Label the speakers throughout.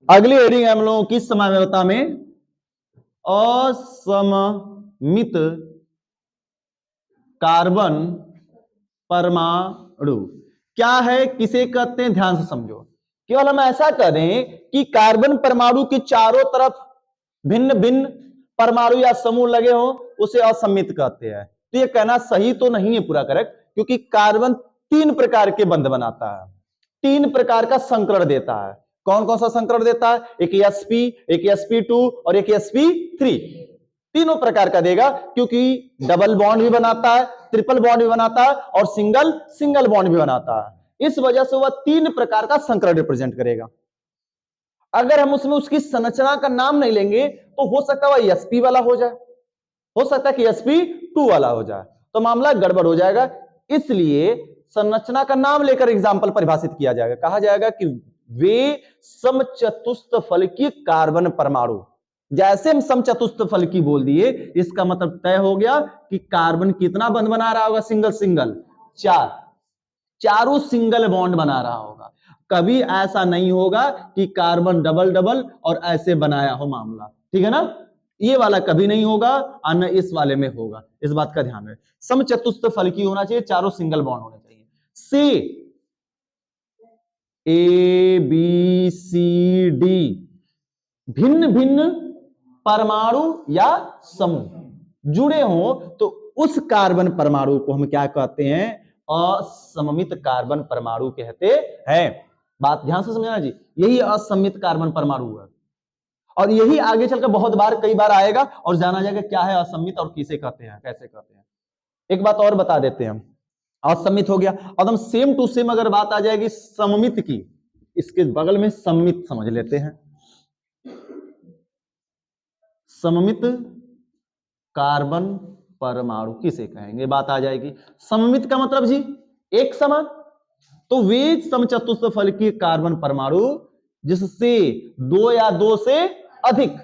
Speaker 1: अगली हेडिंग है हम लोगों की समावयवता में असममित कार्बन परमाणु क्या है, किसे कहते हैं, ध्यान से समझो। केवल हम ऐसा करें कि कार्बन परमाणु के चारों तरफ भिन्न भिन्न परमाणु या समूह लगे हो, उसे असममित कहते हैं। तो ये कहना सही तो नहीं है पूरा करेक्ट, क्योंकि कार्बन तीन प्रकार के बंध बनाता है, तीन प्रकार का संकरण देता है। कौन कौन सा संकरण देता है? एक sp, एक sp2 और एक sp3। तीनों प्रकार का देगा, क्योंकि डबल बॉन्ड भी बनाता है, ट्रिपल बॉन्ड भी बनाता है और सिंगल सिंगल बॉन्ड भी बनाता है। इस वजह से वह तीन प्रकार का संकरण रिप्रेजेंट करेगा। अगर हम उसमें उसकी संरचना का नाम नहीं लेंगे तो हो सकता है वह sp वाला हो जाए, हो सकता है कि sp2 वाला हो जाए, तो मामला गड़बड़ हो जाएगा। इसलिए संरचना का नाम लेकर एग्जाम्पल परिभाषित किया जाएगा। कहा जाएगा कि वे समचतुष्फलकीय कार्बन परमाणु। जैसे हम समचतुष्फलकी बोल दिए, इसका मतलब तय हो गया कि कार्बन कितना बंध बना रहा होगा, सिंगल सिंगल, चार, चारों सिंगल बॉन्ड बना रहा होगा। कभी ऐसा नहीं होगा कि कार्बन डबल डबल और ऐसे बनाया हो मामला, ठीक है ना। ये वाला कभी नहीं होगा और न इस वाले में होगा, इस बात का ध्यान रहे। समचतुष्फलकी होना चाहिए, चारों सिंगल बॉन्ड होने चाहिए। सी ए बी सी डी भिन्न भिन्न परमाणु या समूह जुड़े हो तो उस कार्बन परमाणु को हम क्या कहते हैं? असममित कार्बन परमाणु कहते हैं। बात ध्यान से समझना जी, यही असममित कार्बन परमाणु है और यही आगे चलकर बहुत बार, कई बार आएगा और जाना जाएगा क्या है असममित और किसे कहते हैं, कैसे कहते हैं। एक बात और बता देते हैं, असममित हो गया। और हम सेम टू सेम अगर बात आ जाएगी सममित की, इसके बगल में सममित समझ लेते हैं। सममित कार्बन परमाणु किसे कहेंगे, बात आ जाएगी। सममित का मतलब जी एक समान, तो वे समचतुष्फलकीय कार्बन परमाणु जिससे दो या दो से अधिक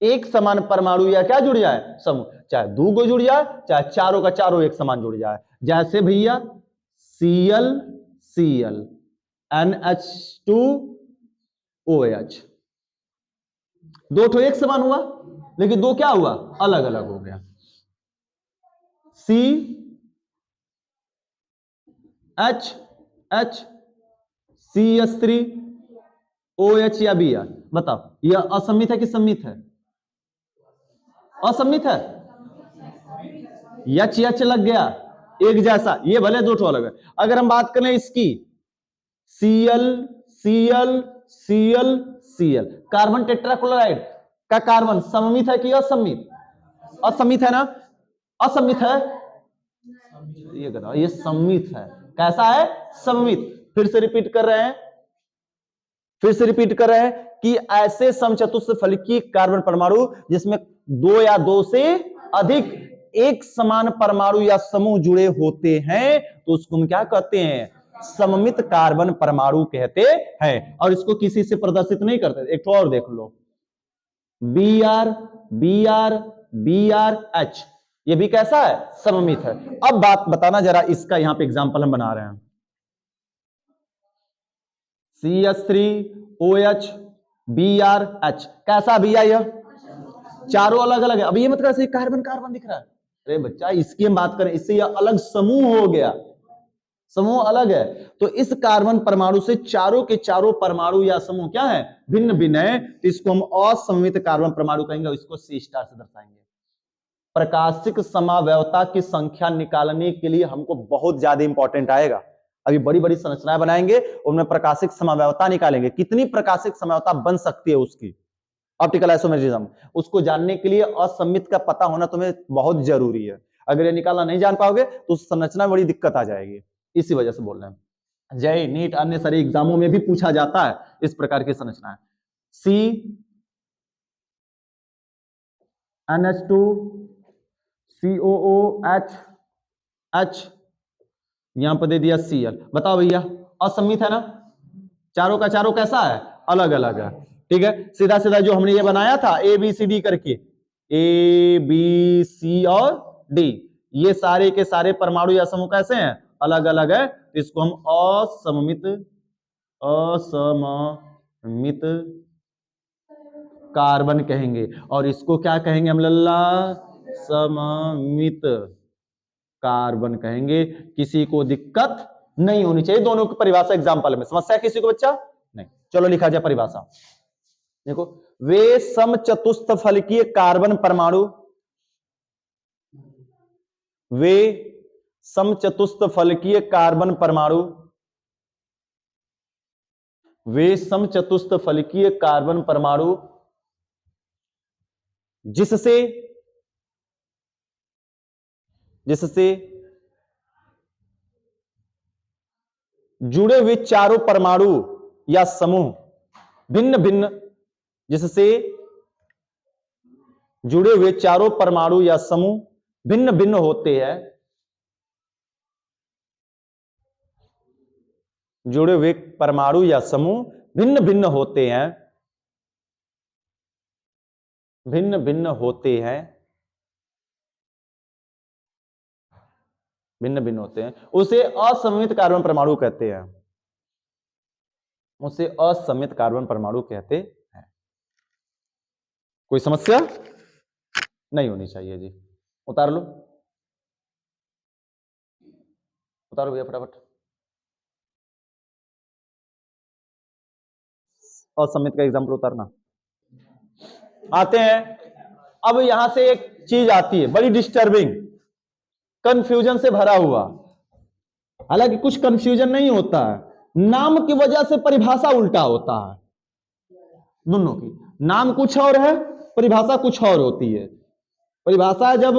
Speaker 1: एक समान परमाणु या क्या जुड़ जाए, समूह, चाहे दो गो जुड़ जाए चाहे चारों का चारों एक समान जुड़ जाए। जैसे भैया Cl Cl NH2OH, दो ठो एक समान हुआ लेकिन दो क्या हुआ, अलग अलग हो गया। CH CH3OH या Br, बताओ यह असममित है कि सम्मित है? असममित है। यच यच लग गया एक जैसा, ये भले दो ठो अलग है। अगर हम बात करें इसकी Cl Cl Cl Cl, carbon tetrachloride का कार्बन सममित है कि असममित? असममित है ना, असममित है। ये बताओ, ये सममित है। कैसा है? सममित। फिर से रिपीट कर रहे हैं, फिर से रिपीट कर रहे हैं कि ऐसे समचतुष्फलकीय कार्बन परमाणु जिसमें दो या दो से अधिक एक समान परमाणु या समूह जुड़े होते हैं तो उसको हम क्या कहते हैं? सममित कार्बन परमाणु कहते हैं। और इसको किसी से प्रदर्शित नहीं करते। एक और देख लो, Br Br BrH, ये भी कैसा है? सममित है। अब बात बताना जरा, इसका यहां पे एग्जांपल हम बना रहे हैं। CH3OH BrH कैसा भैया? यह चारों अलग अलग है। अब ये मतलब कार्बन कार्बन दिख रहा है, अरे बच्चा इसकी हम बात करें, इससे यह अलग समूह हो गया, समूह अलग है। तो इस कार्बन परमाणु से चारों के चारों परमाणु या समूह क्या है? भिन्न भिन्न है, तो इसको हम असममित कार्बन परमाणु कहेंगे। इसको C स्टार से दर्शाएंगे। प्रकाशिक समावयवता की संख्या निकालने के लिए हमको बहुत ज्यादा इंपॉर्टेंट आएगा। अभी बड़ी बड़ी संरचनाएं बनाएंगे, उनमें प्रकाशिक समावयवता निकालेंगे, कितनी प्रकाशिक समावयवता बन सकती है उसकी, ऑप्टिकल आइसोमेरिज्म, उसको जानने के लिए असममित का पता होना तुम्हें बहुत जरूरी है। अगर ये निकालना नहीं जान पाओगे तो उस संरचना में बड़ी दिक्कत आ जाएगी। इसी वजह से बोल रहे हैं। जय नीट अन्य सारे एग्जामों में भी पूछा जाता है इस प्रकार की संरचनाएं। CNH2 COOH H, यहां पर दे दिया Cl। बताओ भैया असममित है ना, चारों का चारों कैसा है? अलग अलग है। ठीक है, सीधा सीधा जो हमने ये बनाया था ABCD करके, ABC और D, ये सारे के सारे परमाणु या समूह कैसे हैं? अलग अलग है। तो इसको हम असममित मित कार्बन कहेंगे, और इसको क्या कहेंगे हम लल्ला? सममित कार्बन कहेंगे। किसी को दिक्कत नहीं होनी चाहिए। दोनों की परिभाषा एग्जांपल में, समस्या किसी को बच्चा नहीं। चलो लिखा जाए परिभाषा। देखो, वे समचतुष्फलकीय कार्बन परमाणु, वे समचतुष्फलकीय कार्बन परमाणु, वे समचतुष्फलकीय कार्बन परमाणु जिससे जिससे जुड़े हुए चारों परमाणु या समूह भिन्न भिन्न, जिससे जुड़े हुए चारों परमाणु या समूह भिन्न भिन्न होते हैं, जुड़े हुए परमाणु या समूह भिन्न भिन्न होते हैं, भिन्न भिन्न होते हैं, भिन्न भिन्न होते हैं, उसे असममित कार्बन परमाणु कहते हैं, उसे असममित कार्बन परमाणु कहते हैं। कोई समस्या नहीं होनी चाहिए जी। उतार लो, उतारो भैया फटाफट। असममित का एग्जाम्पल उतारना। आते हैं, अब यहां से एक चीज आती है बड़ी डिस्टर्बिंग, कंफ्यूजन से भरा हुआ। हालांकि कुछ कंफ्यूजन नहीं होता है, नाम की वजह से परिभाषा उल्टा होता है। दोनों की नाम कुछ और है, परिभाषा कुछ और होती है। परिभाषा जब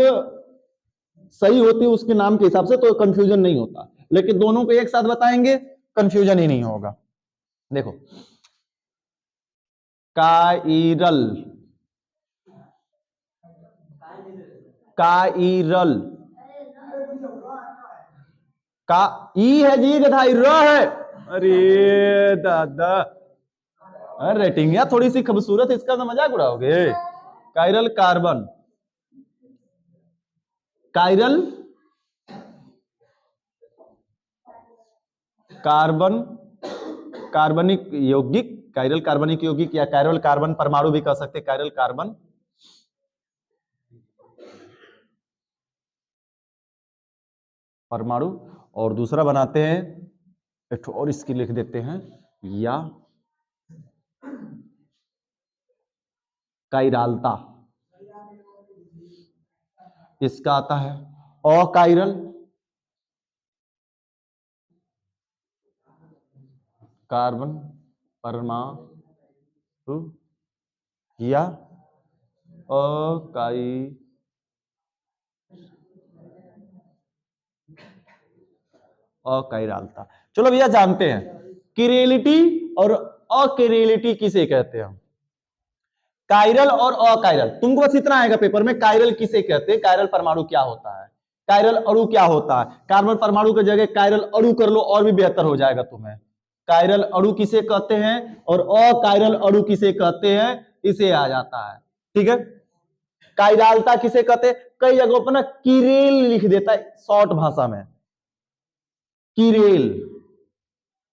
Speaker 1: सही होती है उसके नाम के हिसाब से तो कंफ्यूजन नहीं होता, लेकिन दोनों को एक साथ बताएंगे कंफ्यूजन ही नहीं होगा। देखो, काइरल, काइरल का ई है जी, गधा र है। अरे दादा, रेटिंग या थोड़ी सी खूबसूरत, इसका तो मजाक उड़ाओगे। काइरल कार्बन, काइरल कार्बन, कार्बनिक यौगिक, काइरल कार्बनिक यौगिक या काइरल कार्बन परमाणु भी कह सकते, काइरल कार्बन परमाणु। और दूसरा बनाते हैं एक और, इसकी लिख देते हैं या काइरालता, इसका आता है अकाइरल कार्बन परमाणु या अकाई अकाइरालता। चलो भैया जानते हैं किरेलिटी और अकेरेलिटी किसे कहते हैं। काइरल और अकाइरल, तुमको बस इतना आएगा पेपर में, काइरल किसे कहते हैं, काइरल परमाणु क्या होता है, काइरल अणु क्या होता है। कार्बन परमाणु की जगह काइरल अणु कर लो और भी बेहतर हो जाएगा तुम्हें। काइरल अणु किसे कहते हैं और अकाइरल अणु किसे कहते हैं, इसे आ जाता है। ठीक है, काइरालता किसे कहते हैं, कई जगहों पर ना किरेल लिख देता है शॉर्ट भाषा में, किरेल,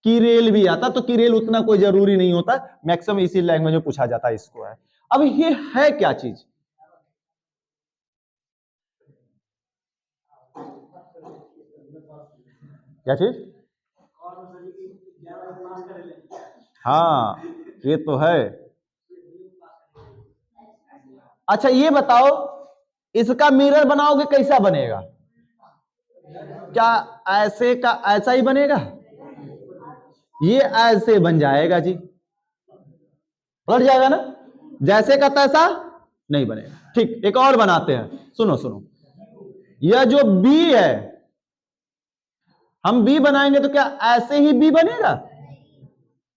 Speaker 1: किरेल भी आता, तो किरेल उतना कोई जरूरी नहीं होता, मैक्सिमम इसी लैंग्वेज में पूछा जाता है इसको है। अब ये है क्या चीज, क्या चीज, हाँ ये तो है। अच्छा ये बताओ, इसका मिरर बनाओगे कैसा बनेगा, क्या ऐसे का ऐसा ही बनेगा, ये ऐसे बन जाएगा जी, पलट जाएगा ना, जैसे का तैसा नहीं बनेगा। ठीक, एक और बनाते हैं, सुनो सुनो, यह जो बी है, हम बी बनाएंगे तो क्या ऐसे ही बी बनेगा,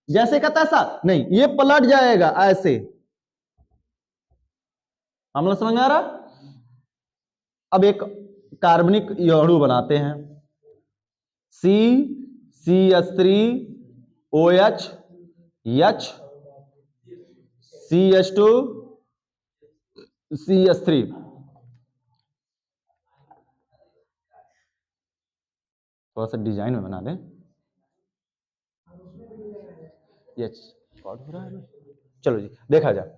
Speaker 1: जैसे का तैसा नहीं, ये पलट जाएगा ऐसे। हम लोग समझ में आ रहा। अब एक कार्बनिक अणु बनाते हैं, C C H three O H H C H two C H three. थोड़ा सा डिजाइन में बना दें, यस रिकॉर्ड हो रहा है। चलो जी देखा जाए,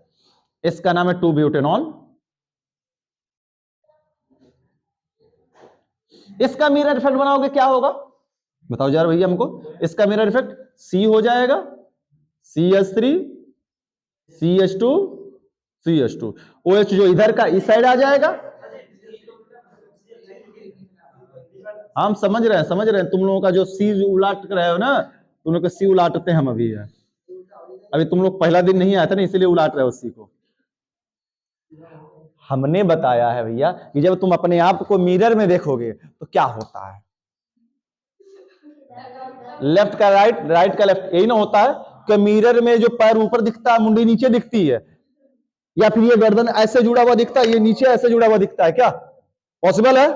Speaker 1: इसका नाम है 2-ब्यूटेनॉल। इसका मिरर इफेक्ट बनाओगे क्या होगा बताओ यार भैया हमको। इसका मिरर इफेक्ट C हो जाएगा, CH3 CH2 CH2, OH जो इधर का इस साइड आ जाएगा। हम समझ रहे हैं तुम लोगों का जो C उलाट रहे हो ना, तुम लोग का C उलाटते हम अभी है। अभी तुम लोग पहला दिन नहीं आया था ना, इसीलिए उलाट रहे हो C को। हमने बताया है भैया कि जब तुम अपने आप को मिरर में देखोगे तो क्या होता है, लेफ्ट का राइट, राइट का लेफ्ट, यही ना होता है कि मिरर में जो पैर ऊपर दिखता है, मुंडी नीचे दिखती है, या फिर ये गर्दन ऐसे जुड़ा हुआ दिखता है, ये नीचे ऐसे जुड़ा हुआ दिखता है, क्या पॉसिबल है?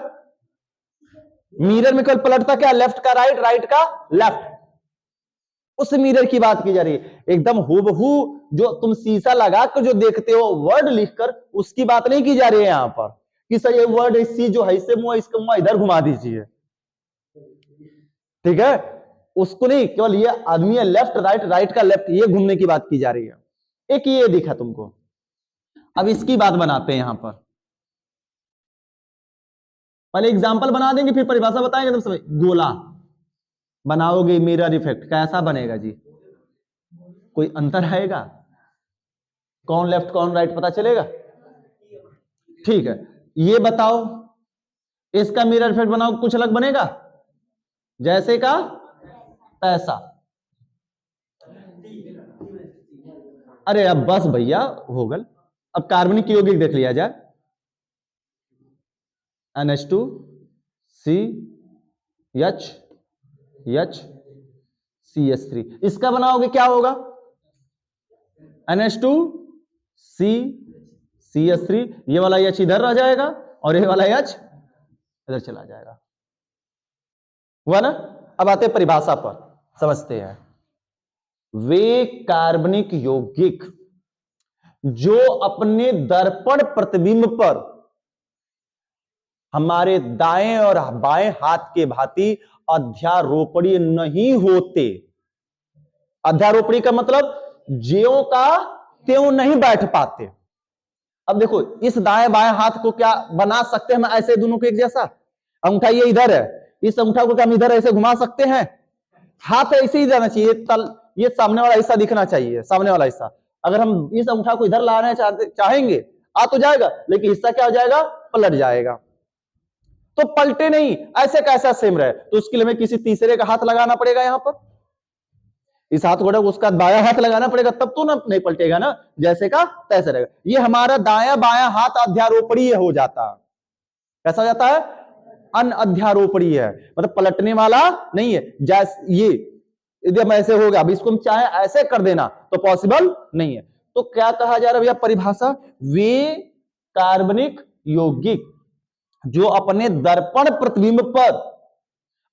Speaker 1: मिरर में कल पलटता क्या, लेफ्ट का राइट, राइट का लेफ्ट। उस मिरर की बात की जा रही है, एकदम हूबहू जो तुम शीशा लगा कर जो देखते हो वर्ड लिखकर, उसकी बात नहीं की जा रही है यहां पर कि सर ये वर्ड सी जो है इससे मुंह इसका मुंह इधर घुमा दीजिए, ठीक है, उसको नहीं, केवल ये आदमी है लेफ्ट राइट, राइट का लेफ्ट, ये घूमने की बात की जा रही है। एक ये दिखा तुमको, अब इसकी बात बनाते हैं यहां पर, पहले एग्जांपल बना देंगे फिर परिभाषा बताएंगे तुम समझ। गोला बनाओगे मिरर इफेक्ट कैसा बनेगा जी, कोई अंतर आएगा, कौन लेफ्ट कौन राइट पता चलेगा, ठीक है। ये बताओ इसका मिरर इफेक्ट बनाओ कुछ अलग बनेगा, जैसे का तैसा। अरे अब बस भैया हो गल, अब कार्बनिक यौगिक देख लिया जाए, NH2 CH CH3, इसका बनाओगे क्या होगा, NH2 CH3, ये वाला H इधर रह जाएगा और ये वाला H इधर चला जाएगा, हुआ ना। अब आते परिभाषा पर, समझते हैं। वे कार्बनिक यौगिक जो अपने दर्पण प्रतिबिंब पर हमारे दाएं और बाएं हाथ के भांति अध्यारोपणीय नहीं होते। अध्यारोपणीय का मतलब ज्यों का त्यों नहीं बैठ पाते। अब देखो इस दाएं बाएं हाथ को क्या बना सकते हैं हम ऐसे दोनों को एक जैसा, अंगूठा ये इधर है, इस अंगूठा को क्या हम इधर ऐसे घुमा सकते हैं, हाथ ऐसे ही जाना चाहिए, तल ये सामने वाला हिस्सा दिखना चाहिए, सामने वाला हिस्सा। अगर हम इस अंगूठा को इधर लाना चाहेंगे आ तो जाएगा, लेकिन हिस्सा क्या हो जाएगा, पलट जाएगा। तो पलटे नहीं, ऐसे कैसा सेम रहे, तो उसके लिए हमें किसी तीसरे का हाथ लगाना पड़ेगा, यहां पर इस हाथ को उसका बायां हाथ लगाना पड़ेगा, तब तो ना नहीं पलटेगा ना, जैसे का तैसे रहेगा। ये हमारा दायां बायां हाथ अध्यारोपणीय हो जाता है, कैसा हो जाता है, अनअध्यारोपणीय है, मतलब पलटने वाला नहीं है। जैसे ये यदि हम ऐसे होगा, अब इसको हम चाहे ऐसे कर देना तो पॉसिबल नहीं है। तो क्या कहा जा रहा है भैया परिभाषा, वे कार्बनिक यौगिक जो अपने दर्पण प्रतिबिंब पर,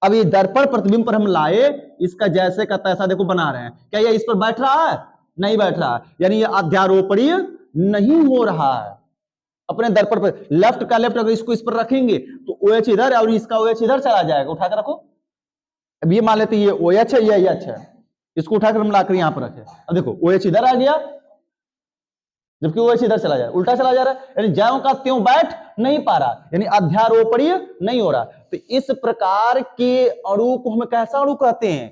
Speaker 1: अब ये दर्पण प्रतिबिंब पर हम लाए, इसका जैसे का तैसा देखो बना रहे हैं, क्या ये इस पर बैठ रहा है, नहीं बैठ रहा है, यानी ये अध्यारोपणीय नहीं हो रहा है अपने दर्पण पर। लेफ्ट का लेफ्ट अगर इसको इस पर रखेंगे तो OH इधर है और इसका OH इधर चला जाएगा, उठाकर रखो। अब ये मान लेते ये OH है, ये H है, इसको उठाकर हम लाकर यहां पर रखे, अब देखो OH इधर आ गया जबकि OH इधर चला जा रहा है, उल्टा चला जा रहा है, यानी ज्यों का त्यों बैठ नहीं पा रहा, यानी अध्यारोपणीय नहीं हो रहा। तो इस प्रकार के अणु को हम कैसा अणु कहते हैं,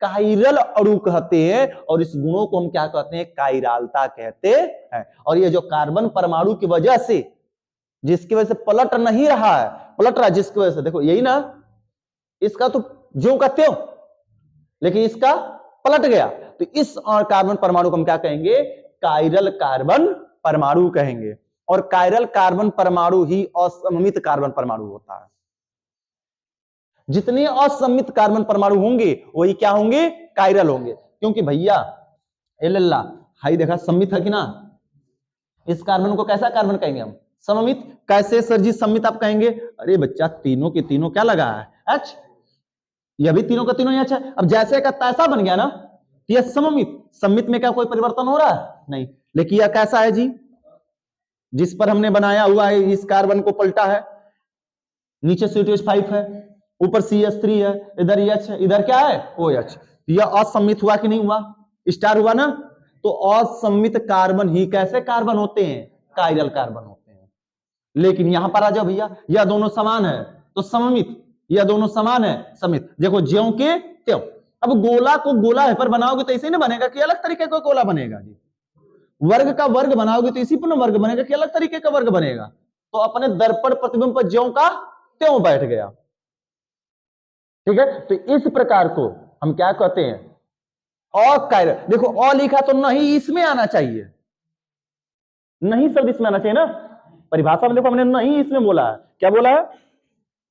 Speaker 1: कायरल अणु कहते हैं, और इस गुणों को हम क्या कहते हैं, कायरालता कहते हैं। और ये जो कार्बन परमाणु की वजह से, जिसकी वजह से पलट नहीं रहा है, पलट रहा है जिसकी वजह से, देखो यही ना, इसका तो ज्यों का त्यों, लेकिन इसका पलट गया, तो इस कार्बन परमाणु को हम क्या कहेंगे, कायरल कार्बन परमाणु कहेंगे। और कायरल कार्बन परमाणु ही असममित कार्बन परमाणु होता है। जितने असममित कार्बन परमाणु होंगे वही क्या होंगे, कायरल होंगे। क्योंकि भैया एल्ला हाई देखा सममित है कि ना, इस कार्बन को कैसा कार्बन कहेंगे हम, सममित। कैसे सर जी सममित आप कहेंगे, अरे बच्चा तीनों के तीनों क्या लगा है, एच, यह भी तीनों का तीनों एच है। अब जैसे का तैसा बन गया ना, यह सममित, सममित में क्या कोई परिवर्तन हो रहा है, नहीं। लेकिन यह कैसा है जी, जिस पर हमने बनाया हुआ है, इस कार्बन को पलटा है, नीचे CH5 है, ऊपर CH3 है, इधर H है, इधर क्या है OH। यह असममित हुआ कि नहीं हुआ, स्टार हुआ ना। तो असम्मित कार्बन ही कैसे कार्बन होते हैं? कायरल कार्बन होते हैं। लेकिन यहां पर आ जाओ भैया, यह दोनों समान है तो सममित, यह दोनों समान है समित। देखो ज्यों के त्यों। अब गोला को गोला पर बनाओगे तो ऐसे नहीं बनेगा कि अलग तरीके का गोला बनेगा जी। वर्ग का वर्ग बनाओगे तो इसी पर वर्ग बनेगा कि अलग तरीके का वर्ग बनेगा। तो अपने दर्पण प्रतिबिंब पर ज्यों का त्यों बैठ गया। ठीक है, तो इस प्रकार को हम क्या कहते हैं? अकायरल। देखो अ लिखा तो नहीं इसमें आना चाहिए, नहीं शब्द इसमें आना चाहिए ना। परिभाषा में देखो हमने नहीं इसमें बोला है, क्या बोला है?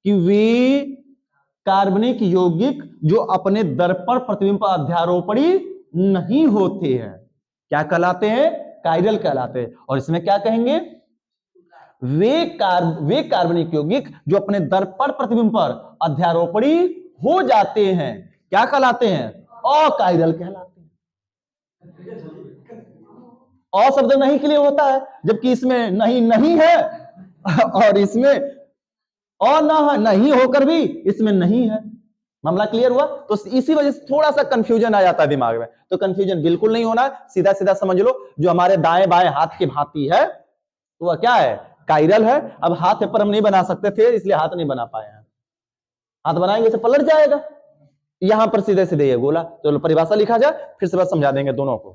Speaker 1: कि वे कार्बनिक यौगिक जो अपने दर्पण प्रतिबिंब पर अध्यारोपणी नहीं होते हैं क्या कहलाते हैं? कायरल कहलाते हैं। और इसमें क्या कहेंगे? वे कार्बनिक यौगिक जो अपने दर्पण प्रतिबिंब पर अध्यारोपणी हो जाते हैं क्या कहलाते हैं? अकायरल कहलाते हैं। अ शब्द नहीं के लिए होता है, जबकि इसमें नहीं नहीं है और इसमें अ नहीं होकर भी इसमें नहीं है। मामला क्लियर हुआ? तो इसी वजह से थोड़ा सा कंफ्यूजन आ जाता है दिमाग में। तो कंफ्यूजन बिल्कुल नहीं होना, सीधा सीधा समझ लो। जो हमारे दाएं बाएं हाथ की भांति है तो वह क्या है? कायरल है। अब हाथ पर हम नहीं बना सकते थे इसलिए हाथ नहीं बना पाए हैं। हाथ बनाएंगे से पलट जाएगा। यहां पर सीधे सीधे ये गोला। चलो परिभाषा लिखा जाए, फिर से बस समझा देंगे दोनों को।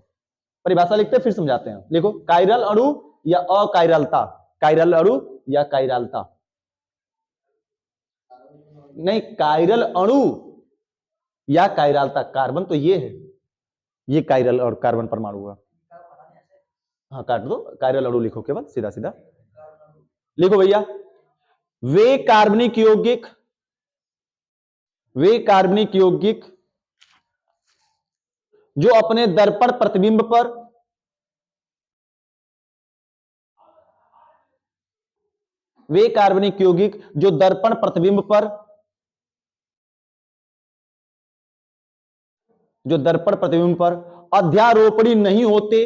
Speaker 1: परिभाषा लिखते फिर समझाते हैं। देखो कायरल अणु या अकायरलता, कायरल अणु या कायरलता नहीं, कायरल अणु या कायरलता। कार्बन तो ये है, ये कायरल और कार्बन परमाणु हुआ। हाँ काट दो, कायरल अणु लिखो केवल सीधा सीधा लिखो भैया। वे कार्बनिक यौगिक, वे कार्बनिक यौगिक जो अपने दर्पण प्रतिबिंब पर वे कार्बनिक यौगिक जो दर्पण प्रतिबिंब पर, जो दर्पण प्रतिबिंब पर अध्यारोपणी नहीं होते,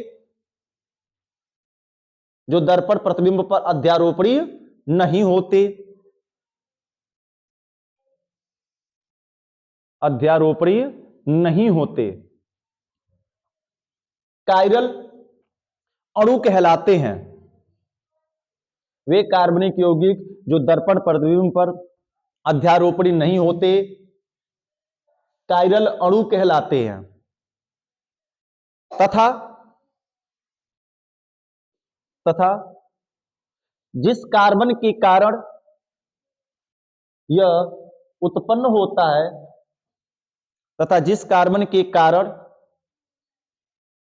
Speaker 1: जो दर्पण प्रतिबिंब पर अध्यारोपणी नहीं होते, अध्यारोपणी नहीं होते, कायरल अणु कहलाते हैं। वे कार्बनिक यौगिक जो दर्पण प्रतिबिंब पर अध्यारोपणी नहीं होते कायरल अणु कहलाते हैं। तथा तथा जिस कार्बन के कारण यह उत्पन्न होता है, तथा जिस कार्बन के कारण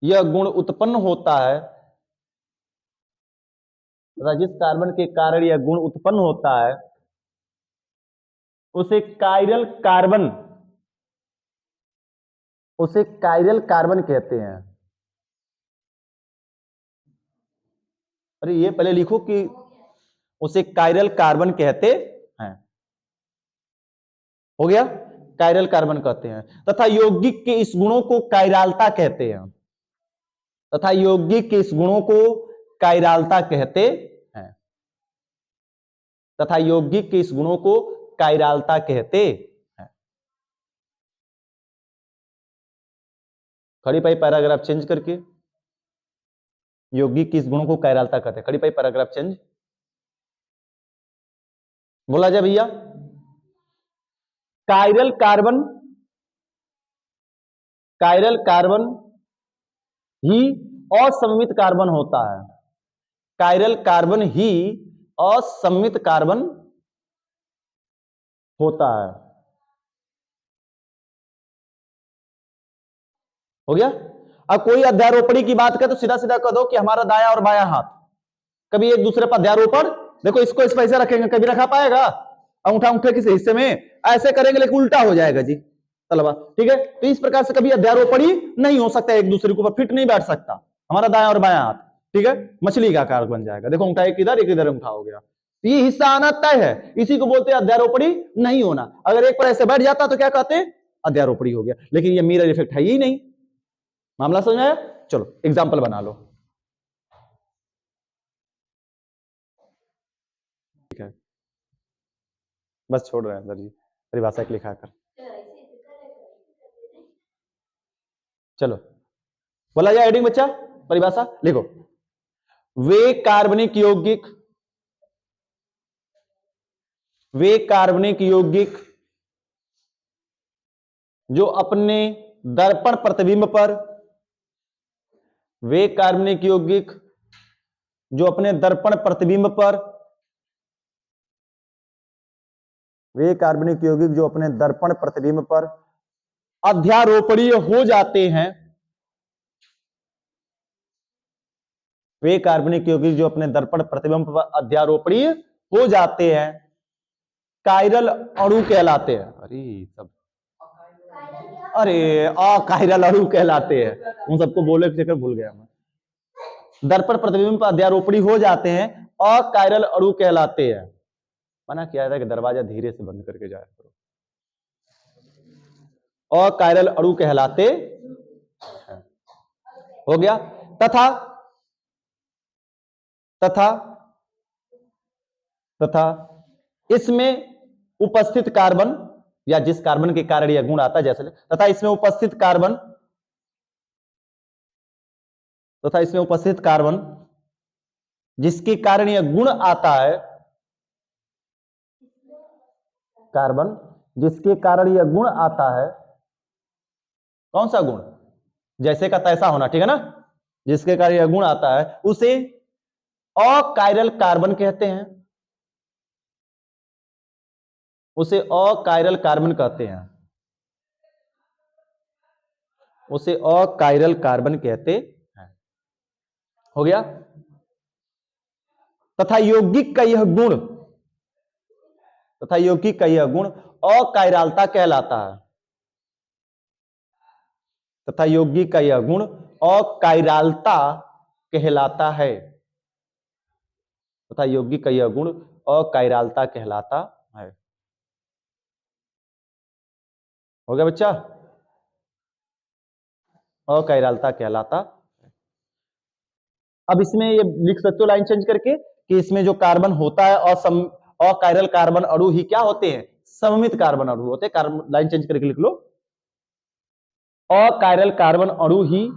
Speaker 1: यह गुण उत्पन्न होता है, तथा जिस कार्बन के कारण यह गुण उत्पन्न होता है उसे कायरल कार्बन, उसे कायरल कार्बन कहते हैं। अरे ये पहले लिखो कि उसे कायरल कार्बन कहते हैं। हो गया? कायरल कार्बन कहते हैं। तथा यौगिक के इस गुणों को कायरलता कहते हैं। तथा यौगिक के इस गुणों को कायरलता कहते हैं। तथा यौगिक के इस गुणों को कायरलता कहते हैं। खड़ी पाई पैराग्राफ चेंज करके यौगिक के इस गुणों को कायरलता कहते हैं। खड़ी पाई पैराग्राफ चेंज बोला जाए भैया। कायरल कार्बन, कायरल कार्बन ही असममित कार्बन होता है। कायरल कार्बन ही असममित कार्बन होता है। हो गया? अब कोई अध्यारोपणी की बात करें तो सीधा सीधा कह दो कि हमारा दायां और बायां हाथ कभी एक दूसरे पर अध्यारोपण, देखो इसको इस पैसे रखेंगे कभी रखा पाएगा? अंगूठा अंगूठे किस हिस्से में ऐसे करेंगे लेकिन उल्टा हो जाएगा जी तलवा। ठीक है, तो इस प्रकार से कभी अध्यारोपणी नहीं हो सकता, एक दूसरे के ऊपर फिट नहीं बैठ सकता हमारा दायां और बायां हाथ। ठीक है, मछली का आकार बन जाएगा। देखो अंगूठा एक इधर अंगूठा हो गया, ये हिस्सा आना तय है, इसी को बोलते हैं अध्यारोपणी नहीं होना। अगर एक पर ऐसे बैठ जाता तो क्या कहते हैं? अध्यारोपणी हो गया। लेकिन ये मिरर इफेक्ट है ही नहीं। मामला समझ आया? चलो एग्जाम्पल बना लो। ठीक है, बस छोड़ रहे हैं सर जी परिभाषा लिखा कर। चलो बोला जाए हेडिंग बच्चा, परिभाषा लिखो। वे कार्बनिक यौगिक जो अपने दर्पण प्रतिबिंब पर, वे कार्बनिक यौगिक जो अपने दर्पण प्रतिबिंब पर, वे कार्बनिक यौगिक जो अपने दर्पण प्रतिबिंब पर अध्यारोपणीय हो जाते हैं, वे कार्बनिक यौगिक जो अपने दर्पण प्रतिबिंब पर अध्यारोपणीय हो जाते हैं, कायरल अणु कहलाते हैं। अकायरल अणु कहलाते हैं। उन सबको बोले चक्कर भूल गया मैं। दर्पण प्रतिबिंब पर अध्यारोपणी हो जाते हैं, अकायरल अणु कहलाते हैं। मना किया था कि दरवाजा धीरे से बंद करके जाया करो। अकायरल अणु कहलाते हैं। हो गया। तथा तथा तथा इसमें उपस्थित कार्बन, या जिस कार्बन के कारण यह गुण आता है, जैसे तथा इसमें उपस्थित कार्बन जिसके कारण यह गुण आता है, कार्बन जिसके कारण यह गुण आता है, कौन सा गुण? जैसे का तैसा होना, ठीक है ना। जिसके कारण यह गुण आता है उसे अकायरल कार्बन कहते हैं, उसे अकायरल कार्बन कहते हैं, उसे अकायरल कार्बन कहते हैं। हो गया। तथा यौगिक का यह गुण अकायरलता कहलाता है। तथा यौगिक का यह गुण अकायरलता कहलाता है। तथा यौगिक का यह गुण अकायरलता कहलाता है। हो गया बच्चा? अकायरलता कहलाता। अब इसमें ये लिख सकते हो लाइन चेंज करके कि इसमें जो कार्बन होता है अकायरल कार्बन अणु ही क्या होते हैं? सममित कार्बन अणु होते हैं। लाइन चेंज करके लिख लो, अकायरल कार्बन अणु ही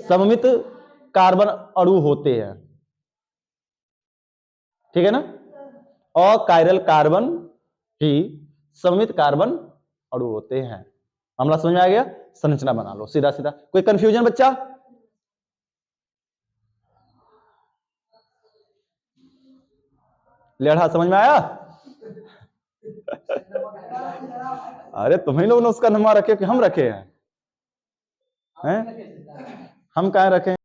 Speaker 1: सममित कार्बन अणु होते हैं, ठीक है ना। अकायरल कार्बन ही सममित कार्बन अणु होते हैं। मामला समझ में आ गया? संरचना बना लो सीधा सीधा। कोई कंफ्यूजन बच्चा? लेढ़ा समझ में आया? अरे तुम्ही लोग ने उसका नंबर रखे कि हम रखे हैं? हम कहाँ रखे?